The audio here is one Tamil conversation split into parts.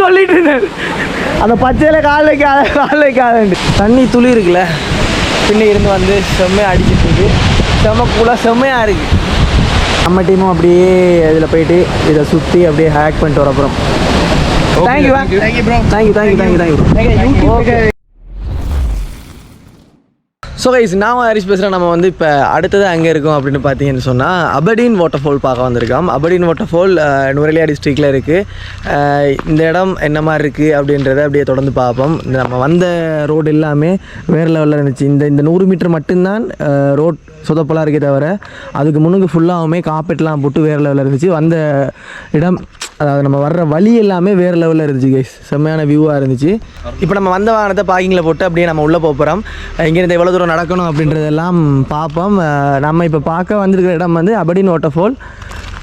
சொல்லிட்டு இருந்தேன் அந்த பச்சையில் கால் வைக்காது தண்ணி துளி இருக்குல்ல பின்னே இருந்து வந்து செம்மையாக அடிச்சிட்டு இருக்கு. செம்ம கூலாக செம்மையாக இருக்குது. நம்ம டீமும் அப்படியே இதில் போயிட்டு இதை சுற்றி அப்படியே ஹேக் பண்ணிட்டு வர அப்புறம் தேங்க்யூ. ஸோ கைஸ் நான் ஹரிஷ் பேசுகிறேன். நம்ம வந்து இப்போ அடுத்தது அங்கே இருக்கோம் அப்படின்னு பார்த்தீங்கன்னு சொன்னால் அபர்டீன் வாட்டர் ஃபால் பார்க்க வந்திருக்கோம். அபர்டீன் வாட்டர் ஃபால் நுவரெலியா டிஸ்ட்ரிக்டில் இருக்குது. இந்த இடம் என்ன மாதிரி இருக்குது அப்படின்றத அப்படியே தொடர்ந்து பார்ப்போம். நம்ம வந்த ரோடு எல்லாமே வேறு லெவலில் இருந்துச்சு. இந்த 100 மீட்டர் மட்டும்தான் ரோட் சொதப்பலாக இருக்கே தவிர அதுக்கு முன்னுக்கு ஃபுல்லாகவுமே காப்பெட்லாம் போட்டு வேறு லெவலில் இருந்துச்சு. வந்த இடம் அதாவது நம்ம வர்ற வழி எல்லாமே வேறு லெவலில் இருந்துச்சு கைஸ். செம்மையான வியூவாக இருந்துச்சு. இப்போ நம்ம வந்த வாகனத்தை பார்க்கிங்கில் போட்டு அப்படியே நம்ம உள்ளே போகிறோம். இங்கேருந்து எவ்வளோ தூரம் நடக்கணும் அப்படின்றதெல்லாம் பார்ப்போம். நம்ம இப்போ பார்க்க வந்திருக்கிற இடம் வந்து Aberdeen water fall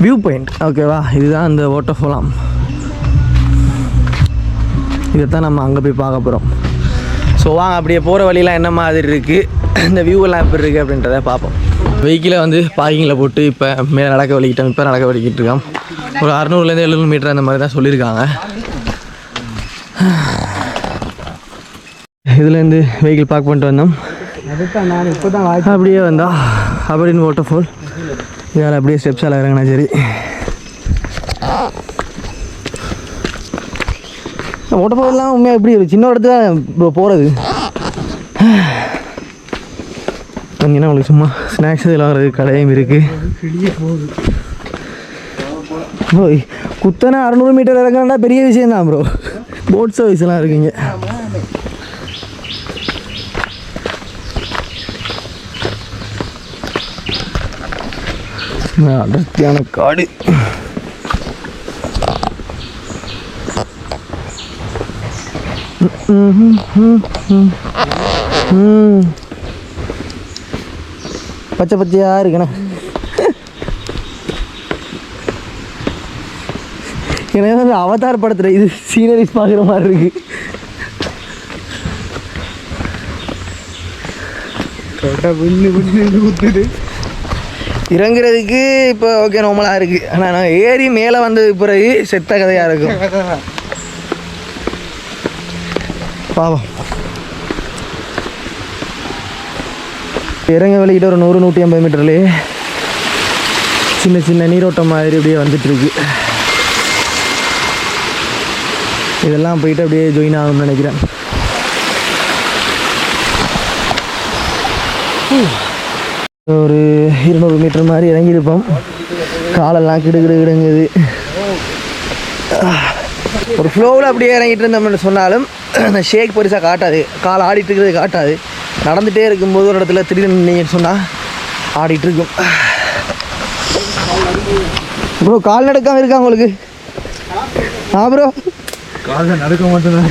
view point. ஓகேவா, இதுதான் இந்த வாட்டர் ஃபாலாம். இதைத்தான் நம்ம அங்கே போய் பார்க்க போகிறோம். ஸோ வாங்க அப்படியே போகிற வழியெலாம் என்ன மாதிரி இருக்குது, இந்த வியூவெல்லாம் எப்படி இருக்குது அப்படின்றத பார்ப்போம். வெஹிக்கிளை வந்து பார்க்கிங்கில் போட்டு இப்போ மேலே நடக்க வலிக்கிட்டோம். இப்போ நடக்க வலிக்கிட்டு இருக்கோம். ஒரு 600 700 மீட்டர் அந்த மாதிரி தான் சொல்லியிருக்காங்க. இதுலேருந்து வெஹிக்கிள் பார்க் பண்ணிட்டு வந்தோம். நான் இப்போ தான் அப்படியே வந்தோம் அபர்டீன் வாட்டர் ஃபால். இதில் அப்படியே ஸ்டெப்ஸால் இறங்கினா சரி. வாட்டர் ஃபால்லாம் உண்மையாக எப்படி ஒரு சின்ன இடத்துல இப்போ போகிறது. பார்த்தீங்கன்னா உங்களுக்கு சும்மா ஸ்நாக்ஸ் இதெல்லாம் வர்றது கடையும் இருக்குது. குத்தனை 600 மீட்டர் இறங்கினா பெரிய விஷயம் தான் ப்ரோ. போட் சர்வீஸ்லாம் இருக்குங்க. அடர்த்தியான காடு. பச்சை பச்சையாக இருக்குண்ணா. எனக்கு வந்து அவதார் படத்தில் இது சீனரிஸ் பார்க்குற மாதிரி இருக்கு. இறங்குறதுக்கு இப்போ ஓகே நார்மலாக இருக்குது. ஆனால் நான் ஏறி மேலே வந்தது பிறகு செத்த கதையாக இருக்கும். பாவம் இறங்க வலிக்கிட்ட ஒரு 100-150 மீட்டர்லேயே சின்ன சின்ன நீரோட்டம் மாதிரி அப்படியே வந்துட்டுருக்கு. இதெல்லாம் போயிட்டு அப்படியே ஜாயின் ஆகும்னு நினைக்கிறேன். ஒரு 200 மீட்டர் மாதிரி இறங்கியிருப்போம். காலெல்லாம் கிடுங்குது. ஒரு ஃப்ளோவில் அப்படியே இறங்கிட்டு இருந்தோம்னு சொன்னாலும் அந்த ஷேக் பெருசாக காட்டாது. கால் ஆடிட்டு இருக்கிறது காட்டாது. நடந்துகிட்டே இருக்கும்போது ஒரு இடத்துல திடீர்னு நீங்கள் சொன்னால் ஆடிட்டுருக்கும். ப்ரோ கால் நடக்காமல் இருக்கா உங்களுக்கு? ப்ரோ கால் நடக்க மாட்டேன்.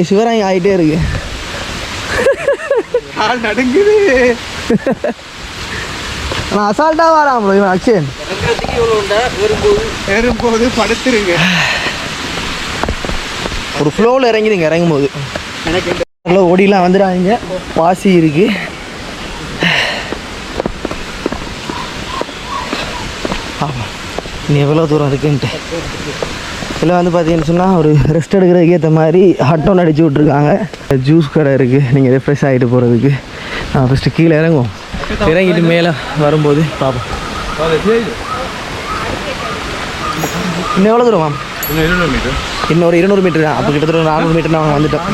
சிவராய் ஆகிட்டே இருக்கு. கால் நடுங்குது. நான் அசால்ட்டாக வரான் ப்ரோ. இவன் அக்ஷன் ஏறும்போது படுத்துருங்க. ஒரு ஃப்ளோவில் இறங்கிடுங்க. இறங்கும்போது நல்லா ஓடிலாம் வந்துடாதீங்க. பாசி இருக்குது. ஆமாம் இனி எவ்வளோ தூரம் இருக்குன்ட்டு. இதில் வந்து பார்த்தீங்கன்னு சொன்னால் ஒரு ரெஸ்ட் எடுக்கிறதுக்கு ஏற்ற மாதிரி ஹட்டோன் அடித்து விட்ருக்காங்க. ஜூஸ் கடை இருக்குது. நீங்கள் ரெஃப்ரெஷ் ஆகிட்டு போகிறதுக்கு. ஃபஸ்ட்டு கீழே இறங்குவோம். இறங்கிட்டு மேலே வரும்போது பார்ப்போம். இன்னும் எவ்வளோ தூரம்? இன்னொரு 200 மீட்டர் தான். அப்போ கிட்டத்தட்ட 400 மீட்டர் நாங்கள் வந்துட்டோம்.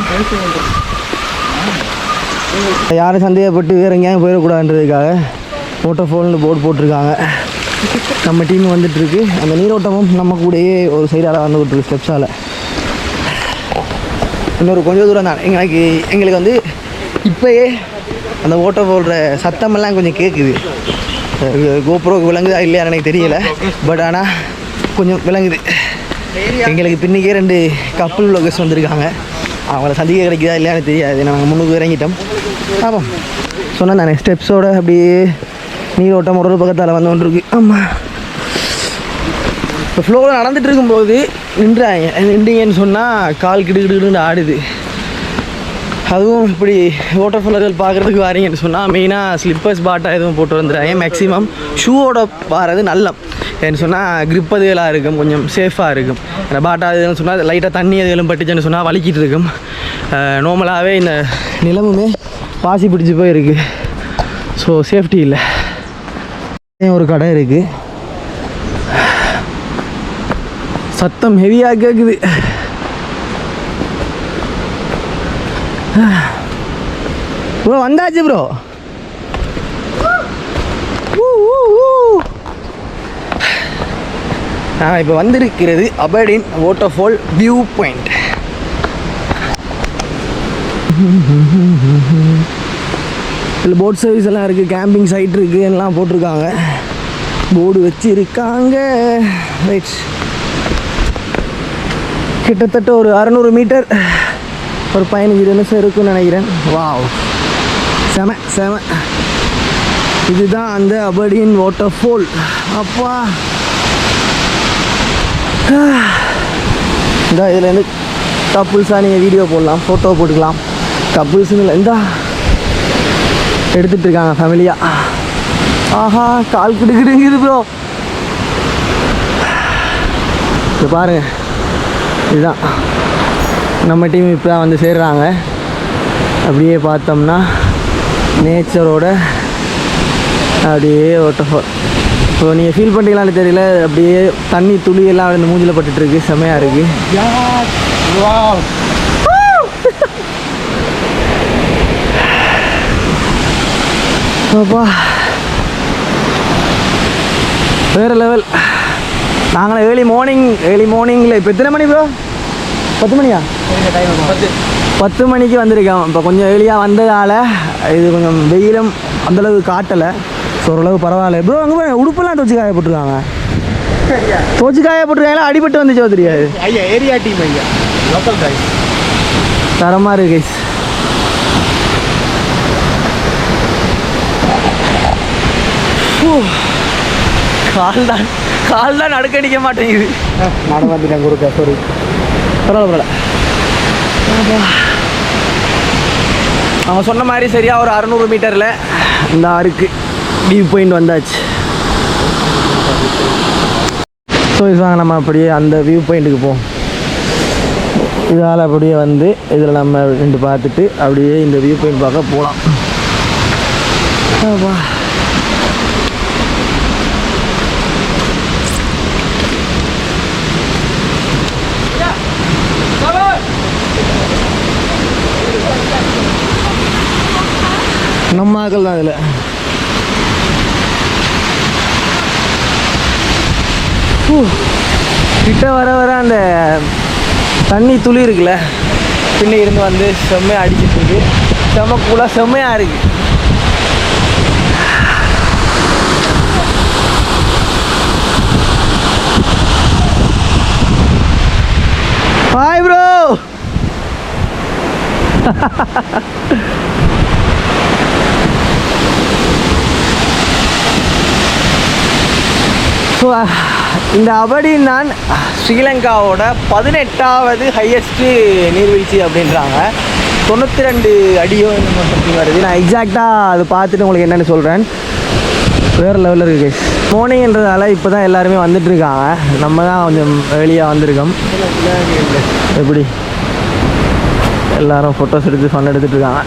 யாரும் சந்தேகப்பட்டு வேறு எங்கேயும் போயிடக்கூடாதுன்றதுக்காக வாட்டர் ஃபால்னு போர்டு போட்டிருக்காங்க. நம்ம டீம் வந்துட்டுருக்கு. அந்த நீரோட்டமும் நம்ம கூடயே ஒரு சைடால் வந்துக்கிட்டுருக்கு ஸ்டெப்ஸால். இன்னொரு கொஞ்சம் தூரம் தான். எங்களுக்கு வந்து இப்போயே அந்த வாட்டர் ஃபால்ற சத்தமெல்லாம் கொஞ்சம் கேட்குது. கோப்ரோக்கு விளங்குதா இல்லையான்னு எனக்கு தெரியலை. பட் ஆனால் கொஞ்சம் விளங்குது. எங்களுக்கு பின்னிக்கே 2 கப்பல் லோகஸ் வந்திருக்காங்க. அவங்கள சந்திக்க கிடைக்குதா இல்லையான்னு தெரியாது. நாங்கள் முன்னுக்கு இறங்கிட்டோம். ஆமாம் சொன்னால் நான் ஸ்டெப்ஸோடு அப்படியே நீரோட்டம் ஒரு பக்கத்தால் வந்து கொண்டிருக்கு. ஆமாம் இப்போ ஃப்ளோவில் நடந்துகிட்டு இருக்கும்போது நின்றீங்கன்னு சொன்னால் கால் கிடுக்கிடுன்னு ஆடுது. அதுவும் இப்படி வாட்டர் ஃபால்கள் பார்க்குறதுக்கு வாரீங்கன்னு சொன்னால் மெயினாக ஸ்லிப்பர்ஸ் பாட்டா எதுவும் போட்டு வந்துடுறாங்க. மேக்ஸிமம் ஷூவோட வாரது நல்ல. ஏன்னு சொன்னால் க்ரிப் அதுகளாக இருக்கும், கொஞ்சம் சேஃபாக இருக்கும். அந்த பாட்டா இதுன்னு சொன்னால் லைட்டாக தண்ணி அதுகளும் பட்டுச்சுன்னு சொன்னால் வலிக்கிட்டு இருக்கும். நார்மலாகவே இந்த நிலமுமே பாசி பிடிச்சி போயிருக்கு. ஸோ சேஃப்டி இல்லை. ஒரு கடை இருக்குது, சத்தம் ஹெவியாக கேட்குது. ப்ரோ வந்தாச்சு ப்ரோ. நான் இப்போ வந்திருக்கிறது அபர்டீன் வாட்டர்ஃபால் வியூ பாயிண்ட். இதில் போட் சர்வீஸ் எல்லாம் இருக்குது, கேம்பிங் சைட் இருக்குது, எல்லாம் போட்டிருக்காங்க, போர்டு வச்சுருக்காங்க. ரைட், கிட்டத்தட்ட ஒரு 600 மீட்டர், ஒரு 15 நிமிஷம் இருக்குன்னு நினைக்கிறேன். வாவ், செம செம. இதுதான் அந்த அபர்டீன் வாட்டர்ஃபால். அப்பா இந்த இதுலேருந்து கப்புள்ஸாக நீங்கள் வீடியோ போடலாம், ஃபோட்டோ போட்டுக்கலாம். கப்புள்ஸுன்னு இல்லை, இந்த எடுத்துகிட்டு இருக்காங்க ஃபேமிலியாக. ஆஹா, கால் கிடுக்கிடுங்குது ப்ரோ. இப்போ பாருங்கள், இதுதான் நம்ம டீம் இப்போ தான் வந்து சேர்றாங்க. அப்படியே பார்த்தோம்னா நேச்சரோட அப்படியே வாட்டர்ஃபால். ஸோ நீங்கள் ஃபீல் பண்ணிக்கலாம்னு தெரியல, அப்படியே தண்ணி துளி எல்லாம் இந்த மூஞ்சில் பட்டுருக்கு, செம்மையாக இருக்குது. அப்பா வேறு லெவல். நாங்களே ஏர்லி மார்னிங்கில் இப்போ எத்தனை மணி ப்ரோ? 10 மணியா? 10 மணிக்கு வந்திருக்கோம். இப்போ கொஞ்சம் ஏர்லியாக வந்ததால் இது கொஞ்சம் வெயிலும் அந்தளவு காட்டலை. ஸோ ஓரளவு பரவாயில்ல ப்ரோ. அங்கே போய் உடுப்பெல்லாம் துவச்சி காய போட்டுருக்காங்க, துவச்சி காய போட்டுருக்காங்களா? அடிபட்டு வந்துச்சோ தெரியாது. ஐயா ஏரியா டீம், ஐயா லோக்கல் கைஸ், தரமாக இருக்கு கைஸ். கால் தான் நடுக்கடிக்க மாட்டேங்குது. நட வந்துட்டேன் குறுக்க, சாரி. பரவாயில்ல. அவங்க சொன்ன மாதிரி சரியாக ஒரு 600 மீட்டரில் இந்த ஆறுக்கு வியூ பாயிண்ட் வந்தாச்சு. ஸோ இதுவாங்க, நம்ம அப்படியே அந்த வியூ பாயிண்ட்டுக்கு போவோம். இதால் அப்படியே வந்து இதில் நம்ம ரெண்டு பார்த்துட்டு அப்படியே இந்த வியூ பாயிண்ட் பார்க்க போகலாம். நம்ம ஆக்கள் தான் இதில். கிட்ட வர வர அந்த தண்ணி துளி இருக்குல்ல, பின்ன இருந்து வந்து செம்மையாக அடிச்சிட்டு இருக்கு. செம்ம கூலாக செம்மையாக இருக்கு. Hi bro. ஸோ இந்த அபர்டீன் தான் ஸ்ரீலங்காவோட 18வது ஹையஸ்ட்டு நீர்வீழ்ச்சி அப்படின்றாங்க. 92 அடியோ என்ன வருது. நான் எக்ஸாக்டாக அது பார்த்துட்டு உங்களுக்கு என்னென்னு சொல்கிறேன். வேறு லெவலில் இருக்குது கைஸ். மார்னிங்ன்றதால இப்போ தான் எல்லாருமே வந்துட்டுருக்காங்க. நம்ம தான் கொஞ்சம் வெளியாக வந்திருக்கோம். எப்படி எல்லோரும் ஃபோட்டோஸ் எடுத்து ஃபன் எடுத்துகிட்ருக்காங்க.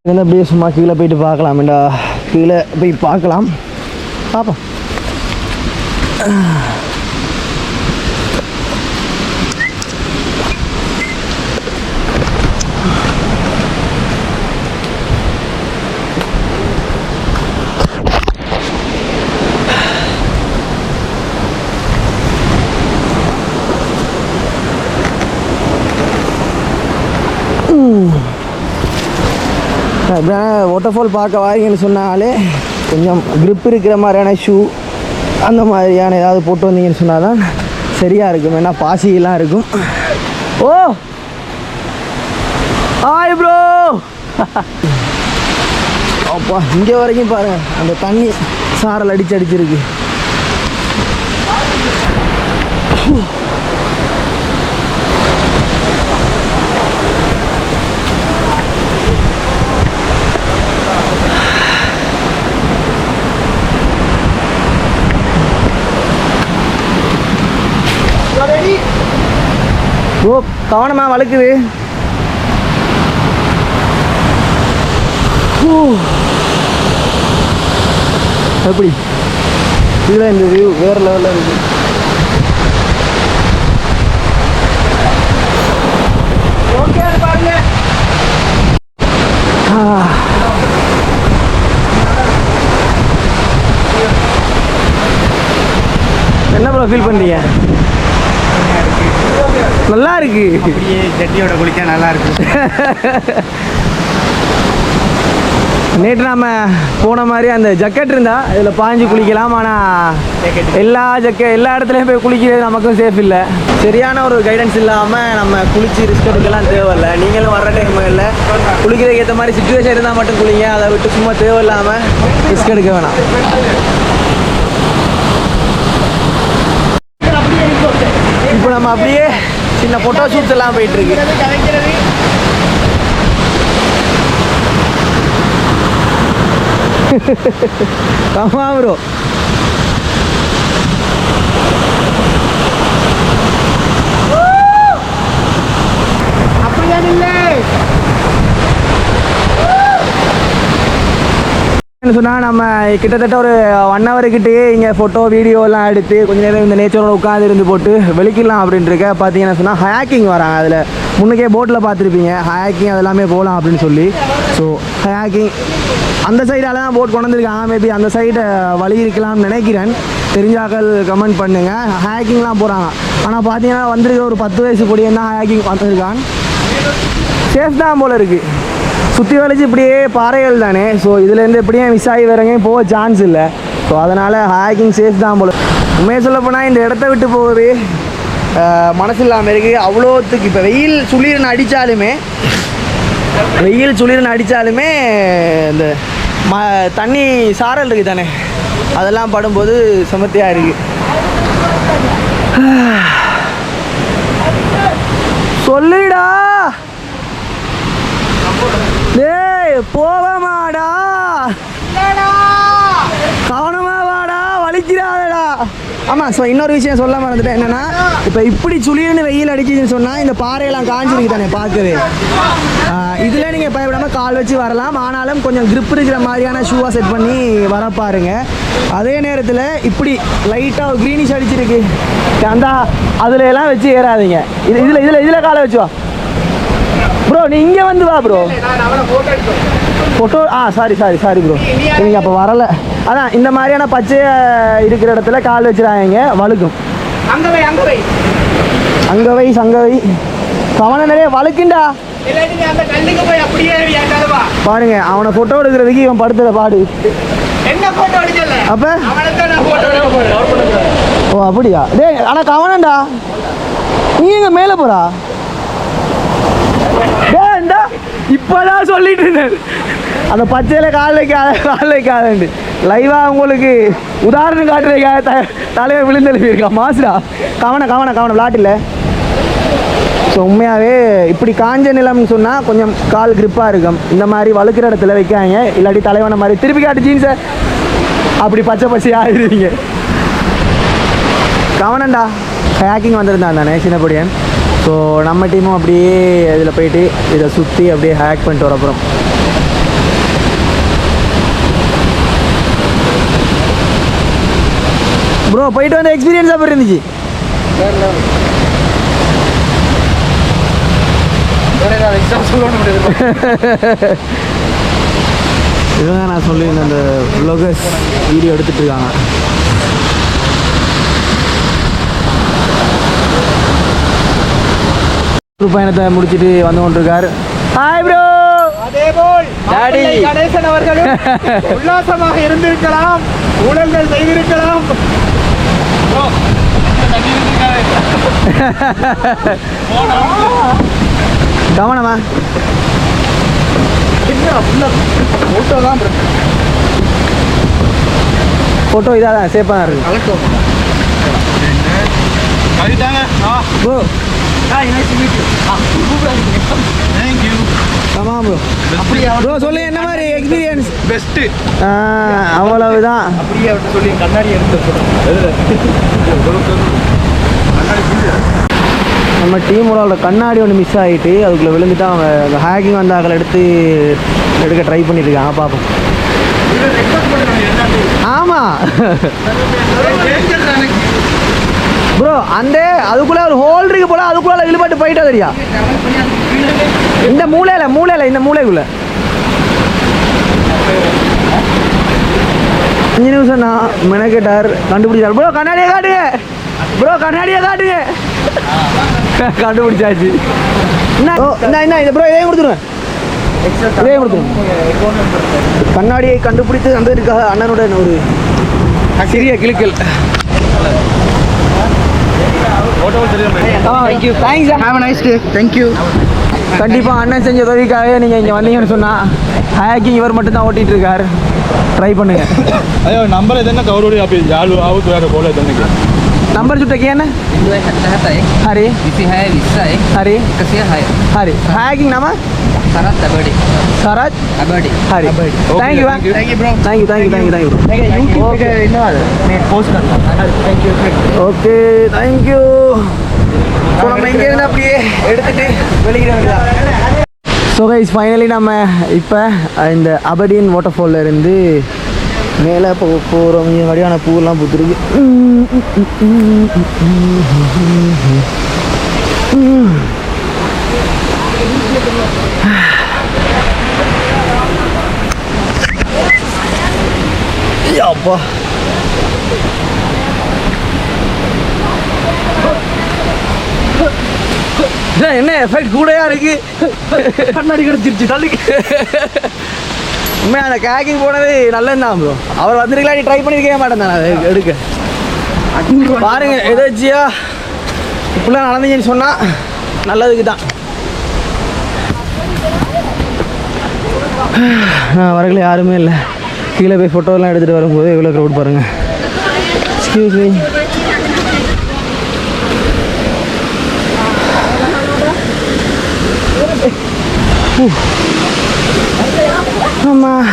இதில் அப்படியே சும்மா கீழே போயிட்டு பார்க்கலாமேண்டா. கீழே போய் பார்க்கலாம், பார்ப்போம். வாட்டர்ஃபால் பார்க்க வாரீங்கன்னு சொன்னாலே கொஞ்சம் க்ரிப் இருக்கிற மாதிரியான ஷூ அந்த மாதிரியான ஏதாவது போட்டு வந்தீங்கன்னு சொன்னால் தான் சரியாக இருக்கும். ஏன்னா பாசியெல்லாம் இருக்கும். ஓ ஹாய் ப்ரோ. அப்பா இங்கே வரைக்கும் பாருங்கள், அந்த தண்ணி சாரல் அடிச்சிருக்கு. ஓ கவனமாக வழுக்குது. எப்படி இதில் இந்த வியூ வேறு லெவலில் இருக்குது. என்ன ப்ரோ ஃபீல் பண்ணுறீங்க? நல்லா இருக்கு. அப்படியே ஜட்டியோட குளிக்க நல்லா இருக்கு. நேற்று நாம் போன மாதிரி அந்த ஜக்கெட் இருந்தால் இதில் பாஞ்சு குளிக்கலாம். ஆனால் எல்லா இடத்துலையும் போய் குளிக்கிறது நமக்கும் சேஃப் இல்லை. சரியான ஒரு கைடன்ஸ் இல்லாமல் நம்ம குளிச்சு ரிஸ்க் எடுக்கலாம் தேவையில்லை. நீங்களும் வர்ற டைமில் குளிக்கிறதுக்கு ஏற்ற மாதிரி சுச்சுவேஷன் இருந்தால் மட்டும் குளிங்க. அதை விட்டு சும்மா தேவையில்லாமல் ரிஸ்க் எடுக்க வேணாம். இப்போ நம்ம அப்படியே சின்ன ஃபோட்டோ ஷூட்ஸ் எல்லாம் போயிட்டுருக்கு. ஆமா ப்ரோ. சொன்னால் நம்ம கிட்டத்தட்ட ஒரு 1 hour கிட்டேயே இங்கே ஃபோட்டோ வீடியோலாம் எடுத்து கொஞ்சம் நேரம் இந்த நேச்சரோட உட்காந்து இருந்து போட்டு வெளிக்கலாம் அப்படின்ட்டு இருக்க. பார்த்தீங்கன்னா சொன்னால் ஹயாக்கிங் வராங்க. அதில் முன்னுக்கே போட்டில் பார்த்துருப்பீங்க ஹயாக்கிங் அதெல்லாமே போகலாம் அப்படின்னு சொல்லி. ஸோ ஹயாக்கிங் அந்த சைடால் தான் போட் கொண்டு வந்துருக்காங்க. மேபி அந்த சைடை வழி இருக்கலாம்னு நினைக்கிறேன். தெரிஞ்சாக்கள் கமெண்ட் பண்ணுங்கள். ஹயாக்கிங்லாம் போகிறாங்க. ஆனால் பார்த்தீங்கன்னா வந்திருக்க ஒரு 10 வயசு பொடியன் தான் ஹயாக்கிங் வந்திருக்கான். சேஃப் தான் போல் இருக்குது. சுற்றி வளைச்சு இப்படியே பாறைகள் தானே. ஸோ இதுலேருந்து எப்படியும் மிஸ் ஆகி வரங்க போக சான்ஸ் இல்லை. ஸோ அதனால் ஹேக்கிங் சேஃப் தான் போல. உண்மையை சொல்ல போனால் இந்த இடத்த விட்டு போகவே மனசு இல்லாமல் இருக்குது. அவ்வளோத்துக்கு இப்போ வெயில் சுளிர்னு அடித்தாலுமே இந்த தண்ணி சாரல் இருக்குது தானே, அதெல்லாம் படும்போது சமத்தியாக இருக்குது. சொல்லுடா டேய் போவமாடா, கவனமா வாடா, வலிக்கிறாதடா. ஆமாம். ஸோ இன்னொரு விஷயம் சொல்ல மறந்துட்டேன். என்னென்னா இப்போ இப்படி சுளிர்னு வெயில் அடிச்சுன்னு சொன்னால் இந்த பாறையெல்லாம் காஞ்சிருக்கு தானே பார்க்கவே. இதில் நீங்கள் பயப்படாமல் கால் வச்சு வரலாம். ஆனாலும் கொஞ்சம் grip இருக்கிற மாதிரியான ஷூவாக செட் பண்ணி வர பாருங்க. அதே நேரத்தில் இப்படி லைட்டாக க்ரீனிஷ் அடிச்சிருக்கு அந்த அதில் எல்லாம் வச்சு ஏறாதீங்க. இதில் காலை வச்சு வா ப்ரோ. நீ இங்கே வந்து வா ப்ரோ. ஃபோட்டோ சாரி ப்ரோ, நீங்கள் அப்போ வரலை. அதான் இந்த மாதிரியான பச்சையை இருக்கிற இடத்துல கால் வச்சுறாங்க, வழுக்கும். அங்கே வை கவனம் நிறைய வழுக்குண்டா. பாருங்க அவனை ஃபோட்டோ எடுக்கிறதுக்கு இவன் படுத்துற பாடு. அப்போ ஓ அப்படியா? டேய் ஆனால் கவனம்டா, நீ எங்க மேலே போறா? டேண்டா இப்போதான் சொல்லிட்டு இருந்தேன் அந்த பச்சையில் கால் வைக்காதேண்டு. லைவாக உங்களுக்கு உதாரணம் காட்டுறதுக்காக தலைவர் விழுந்தெழுப்பியிருக்கா மாசுடா. கவனம் விளாட்டில். ஸோ உண்மையாகவே இப்படி காஞ்ச நிலம்னு சொன்னால் கொஞ்சம் கால் கிரிப்பாக இருக்கும். இந்த மாதிரி வழுக்கிற இடத்துல வைக்காங்க. இல்லாட்டி தலைவனை மாதிரி திருப்பி காட்டு ஜீன்ஸை அப்படி பச்சையாக ஆகிடுவீங்க. கவனம்டா. ஹேக்கிங் வந்திருந்தான் தானே சின்னப்படியன். ஸோ நம்ம டீமும் அப்படியே இதில் போயிட்டு இதை சுற்றி அப்படியே ஹேக் பண்ணிட்டு வரப்போகிறோம். ப்ரோ போயிட்டு வந்த எக்ஸ்பீரியன்ஸ் அப்படி இருந்துச்சு? இதுதான் நான் சொல்லியிருந்தேன். அந்த வ்ளாகர்ஸ் வீடியோ எடுத்துகிட்டு இருக்காங்க. பயணத்தை முடிச்சுட்டு வந்து கொண்டிருக்காரு. Hi bro. அதேபோல் டாடி கணேசன் அவர்களும் உல்லாசமாக இருந்திருக்கலாம், ஊழல்கள் செய்திருக்கலாம். கவனமா ஃபோட்டோ இதாக தான் சேஃபாக தான் இருக்கு. ப்ரோ ஆமாம் ப்ரோ. ப்ரோ சொல்லு என்ன மாதிரி எக்ஸ்பீரியன்ஸ்? பெஸ்ட்டு. அவ்வளவுதான். அப்படியே சொல்லி கண்ணாடி எடுத்து நம்ம டீமோட கண்ணாடி ஒன்று மிஸ் ஆகிட்டு அதுக்குள்ளே விழுந்துட்டு அவங்க அந்த ஹேக்கிங் வந்து அதில் எடுக்க ட்ரை பண்ணியிருக்காங்க பார்ப்போம். ஆமாம் ப்ரோ அந்த அதுக்குள்ளே ஒரு ஹோல் இருக்கு போல, அதுக்குள்ளே இழுபட்டு போயிட்டா தெரியா இந்த மூலையில் இந்த மூலைக்குள்ளே 5 நிமிஷம் நான் மெனக்கேட்டார் கண்டுபிடிச்சார். ப்ரோ கண்ணாடியை காட்டுங்க, ப்ரோ கண்ணாடியை காட்டுங்க. கண்டுபிடிச்சாச்சு. என்ன இந்த ப்ரோ இதையும் கொடுத்துருவேன், இதையும் கொடுத்துருவேன். கண்ணாடியை கண்டுபிடித்து வந்ததுக்காக அண்ணனுடன் ஒரு சிறிய கிளுக்கல். கண்டிப்பாக அண்ணன் செஞ்ச உதவிக்காக நீங்கள் இங்கே வந்தீங்கன்னு சொன்னால் ஹேக்கிங் இவர் மட்டும்தான் ஓட்டிகிட்டு இருக்கார். ट्राई பண்ணுங்க. अयो नंबर है ना कवरोडी आप जालू आओ तो यार बोले देने के नंबर जुटे किया ना 277 हरे 21 हरे 100 हरे हैकिंग नाम Sarat Abadi Sarat Abadi Hare thank you bro thank you YouTube पे इन्ना मैं पोस्ट करता thank you okay thank you so நம்ம இங்கே இருந்து அப்படியே எடுத்துகிட்டு வெளியிட வேண்டியதான். ஸோ கைஸ் ஃபைனலி நம்ம இப்போ இந்த அபடின் வாட்டர் ஃபாலில் இருந்து மேலே போகிறோம். இங்கே வழியான பூவெல்லாம் பூத்துருக்கு. அப்பா என்ன எஃபெக்ட் கூடயா இருக்கு. கண்ணாடி கிடச்சிருச்சு தள்ளி. உண்மையாக அந்த கேக்கிங் போனது நல்லதுதான் ப்ரோ. அவர் வந்துருக்கலாம், நீ ட்ரை பண்ணியிருக்கவே மாட்டேன் நான் அதை எடுக்க. பாருங்க எதாச்சியா இப்படிலாம் நடந்துச்சுன்னு சொன்னால் நல்லதுக்கு தான். நான் வரல யாருமே இல்லை. கீழே போய் ஃபோட்டோலாம் எடுத்துகிட்டு வரும்போது எவ்வளோ க்ரௌட் பாருங்கள். Excuse me. ஆமாம்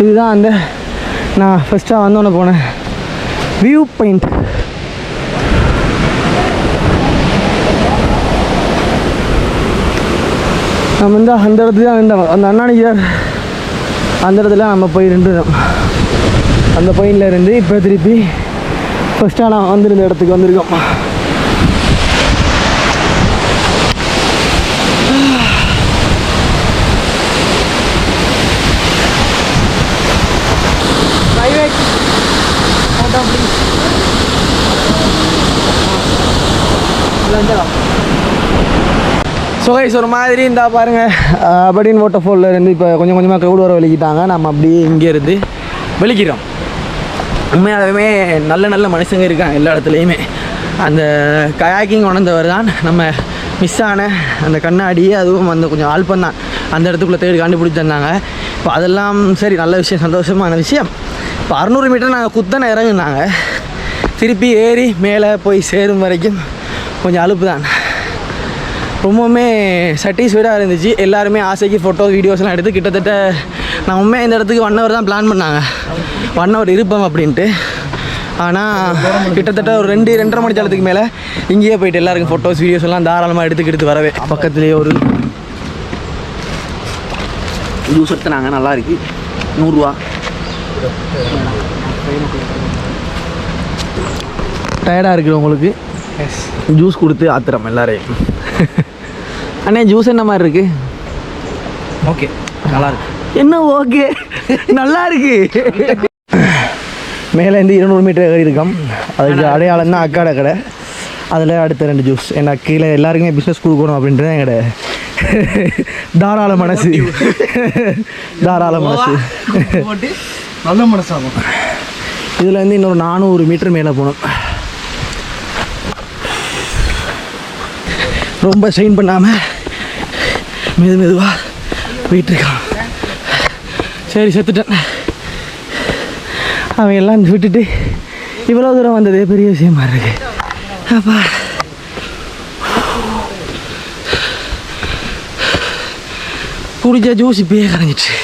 இதுதான் அந்த நான் ஃபஸ்ட்டாக வந்தோன்னே போனேன் வியூ பாயிண்ட். நம்ம வந்து அந்த இடத்துல தான் இருந்தோம். அந்த அண்ணாணியார் அந்த இடத்துல நம்ம போய் இருந்தோம். அந்த பாயிண்டில் இருந்து இப்போ திருப்பி ஃபஸ்ட்டாக நான் வந்திருந்த இடத்துக்கு வந்திருக்கோம். ஸோ கைஸ் ஒரு மாதிரி இருந்தா பாருங்கள் அபடின் வாட்டர் ஃபாலில் இருந்து இப்போ கொஞ்சம் கொஞ்சமாக க்ரௌட் வர வெளிக்கிட்டாங்க. நம்ம அப்படியே இங்கேருந்து வெளிக்கிறோம். உண்மையாகவே நல்ல நல்ல மனுஷங்க இருக்காங்க எல்லா இடத்துலையுமே. அந்த கயாக்கிங் உணர்ந்தவர் தான் நம்ம மிஸ் ஆன அந்த கண்ணாடியே, அதுவும் அந்த கொஞ்சம் ஆல்பந்தான் அந்த இடத்துக்குள்ளே தேடி கண்டுபிடிச்சி தந்தாங்க. இப்போ அதெல்லாம் சரி, நல்ல விஷயம், சந்தோஷமான விஷயம். இப்போ 600 மீட்டர் நாங்கள் குத்தனை இறங்குனாங்க. திருப்பி ஏறி மேலே போய் சேரும் வரைக்கும் கொஞ்சம் அலுப்பு தான். ரொம்பவுமே சாட்டிஸ்ஃபைடாக இருந்துச்சு. எல்லாருமே ஆசைக்கு ஃபோட்டோ வீடியோஸ்லாம் எடுத்து கிட்டத்தட்ட நான் உண்மையாக இந்த இடத்துக்கு 1 hour தான் பிளான் பண்ணாங்க, 1 hour இருப்போம் அப்படின்ட்டு. ஆனால் கிட்டத்தட்ட ஒரு 2-2.5 மணி நேரத்துக்கு மேலே இங்கேயே போயிட்டு எல்லாருக்கும் ஃபோட்டோஸ் வீடியோஸ் எல்லாம் தாராளமாக எடுத்து வரவே. பக்கத்துலேயே ஒரு ஜூஸ் எடுத்துனாங்க, நல்லா இருக்கு, 100 ரூபா. டயர்டாக இருக்குது உங்களுக்கு, ஜூஸ் கொடுத்து ஆத்துறோம் எல்லாரையும். அண்ணே ஜூஸ் என்ன மாதிரி இருக்கு? ஓகே நல்லா இருக்கு. என்ன ஓகே நல்லா இருக்கு. மேலேருந்து 200 மீட்டர் ஏறி இருக்கோம். அதுக்கு அடையாளம் தான் அக்காடை கடை. அதில் அடுத்த 2 ஜூஸ். ஏன்னா கீழே எல்லாருக்குமே பிஸ்னஸ் கொடுக்கணும் அப்படின்றது எங்கட தாராள மனசு. தாராள மனசு, நல்ல மனசாகும். இதில் வந்து இன்னொரு 400 மீட்டர் மேலே போகணும். ரொம்ப ஸ்ட்ரெயின் பண்ணாமல் மெதுவாக போயிட்டுருக்கான். சரி செத்துட்டேன். அவன் எல்லாம் விட்டுட்டு இவ்வளோ தூரம் வந்ததே பெரிய விஷயமா இருக்கு. அப்பா குடிச்ச ஜூஸ் இப்பயே கரைஞ்சிட்டு.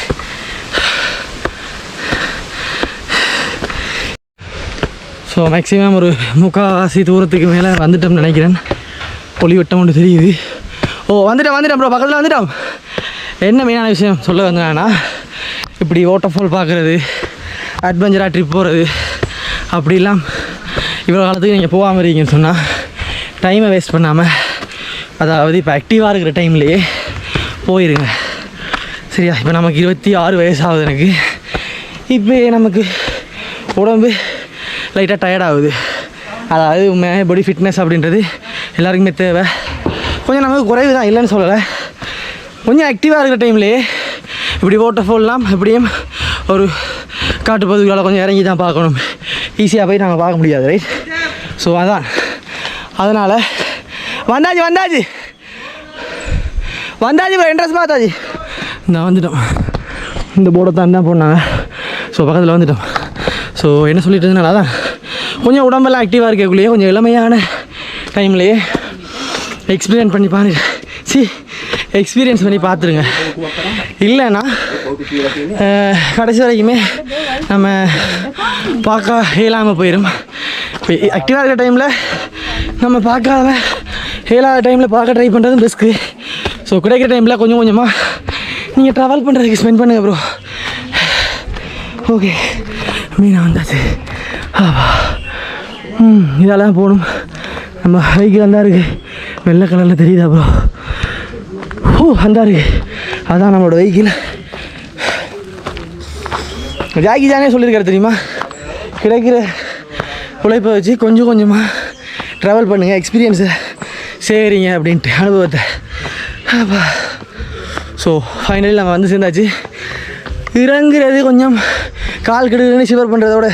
ஸோ மேக்ஸிமம் ஒரு முக்கால்வாசி தூரத்துக்கு மேலே வந்துட்டோம்னு நினைக்கிறேன். ஒளிவட்டம் ஒன்று தெரியுது. ஓ வந்துட்டேன் ப்ரோ, பக்கத்தில் வந்துட்டோம். என்ன மெயினான விஷயம் சொல்ல வந்தேன்னா, இப்படி வாட்டர் ஃபால் பார்க்குறது, அட்வென்ச்சராக ட்ரிப் போகிறது அப்படிலாம் இவ்வளோ காலத்துக்கு நீங்கள் போகாமல் இருக்கீங்கன்னு சொன்னால் டைமை வேஸ்ட் பண்ணாமல், அதாவது இப்போ ஆக்டிவாக இருக்கிற டைம்லேயே போயிருங்க. சரியா? இப்போ நமக்கு 26 வயசு ஆகுது எனக்கு. இப்போ நமக்கு உடம்பு லைட்டாக டயர்டாகுது. அதாவது உண்மையாக பாடி ஃபிட்னஸ் அப்படின்றது எல்லாருக்குமே தேவை. கொஞ்சம் நமக்கு குறைவு தான், இல்லைன்னு சொல்லலை. கொஞ்சம் ஆக்டிவாக இருக்கிற டைம்லேயே இப்படி வாட்டர் ஃபால்லாம் எப்படியும் ஒரு காட்டு பகுதிகளால் கொஞ்சம் இறங்கி தான் பார்க்கணும். ஈஸியாக போய் நாங்கள் பார்க்க முடியாது, ரைட்? ஸோ அதனால் வந்தாச்சு ப்ரோ, இன்ட்ரெஸ்ட் பார்த்தாச்சு. நான் வந்துட்டோம். இந்த போர்டை தான் போனாங்க. ஸோ பக்கத்தில் வந்துட்டோம். ஸோ என்ன சொல்லிட்டு இருந்தனால அதான் கொஞ்சம் உடம்பெல்லாம் ஆக்டிவாக இருக்கக்குள்ளேயே கொஞ்சம் இளமையான டைம்லேயே எக்ஸ்பீரியன்ஸ் பண்ணி பார்த்துருங்க. இல்லைன்னா கடைசி வரைக்குமே நம்ம பார்க்க இயலாமல் போயிடும். இப்போ ஆக்டிவாக இருக்கிற டைமில் நம்ம இயலாத டைமில் பார்க்க ட்ரை பண்ணுறதும் ரிஸ்க்கு. ஸோ கிடைக்கிற டைமில் கொஞ்சம் கொஞ்சமாக நீங்கள் ட்ராவல் பண்ணுறதுக்கு ஸ்பெண்ட் பண்ணுங்க ப்ரோ. ஓகே, மீனா வந்தாச்சு. இதெல்லாம் போகணும். நம்ம வெஹிக்கிள் அந்த இருக்குது, வெள்ளை கலரில் தெரியுதா ப்ரோ? அந்த இருக்குது, அதான் நம்மளோட வெஹிக்கிள். ஜாக்கி ஜானே சொல்லியிருக்காரு தெரியுமா, கிடைக்கிற உழைப்பை வச்சு கொஞ்சம் கொஞ்சமாக ட்ராவல் பண்ணுங்கள், எக்ஸ்பீரியன்ஸை சரிங்க அப்படின்ட்டு அனுபவத்தை. ஸோ ஃபைனலி நம்ம வந்து சேர்ந்தாச்சு. இறங்குறது கொஞ்சம் கால் கெடுன்னு ஷிவர் பண்ணுறதோட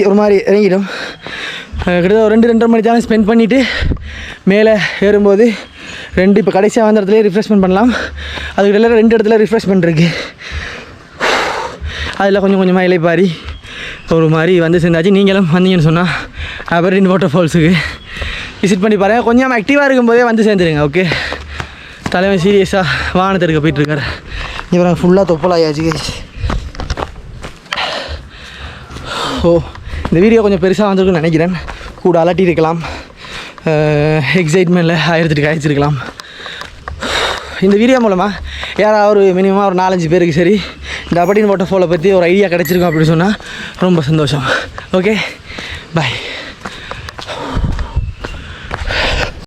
ஒரு மாதிரி இறங்கிடும். கிட்டத்தட்ட ஒரு 2-2.5 மணி நேரம் ஸ்பெண்ட் பண்ணிவிட்டு மேலே ஏறும்போது இப்போ கடைசியாக வந்த இடத்துலேயே ரிஃப்ரெஷ்மெண்ட் பண்ணலாம். அதுக்கு எல்லாம் 2 இடத்துல ரிஃப்ரெஷ்மெண்ட் இருக்குது. அதில் கொஞ்சம் கொஞ்சமாக இலைப்பாரி ஒரு மாதிரி வந்து சேர்ந்தாச்சு. நீங்களும் வந்தீங்கன்னு சொன்னால் அபர்டீன் வாட்டர் ஃபால்ஸுக்கு விசிட் பண்ணி பாருங்கள். கொஞ்சம் ஆக்டிவாக இருக்கும்போதே வந்து சேர்ந்துருங்க. ஓகே, தலைவன் சீரியஸாக வாகனத்தை எடுக்க போயிட்டுருக்காரு. இவரை ஃபுல்லாக தொப்பலாயாச்சு. ஸோ இந்த வீடியோ கொஞ்சம் பெருசாக வந்திருக்குன்னு நினைக்கிறேன். கூட அலட்டி இருக்கலாம், எக்ஸைட்மெண்ட்டில் ஆயிரத்துக்கு காய்ச்சிருக்கலாம். இந்த வீடியோ மூலமாக யாராவது ஒரு மினிமம் ஒரு 4-5 பேருக்கு சரி இந்த அபர்டீன் வாட்டர் ஃபாலை பற்றி ஒரு ஐடியா கிடச்சிருக்கும் அப்படின்னு சொன்னால் ரொம்ப சந்தோஷம். ஓகே, பாய்.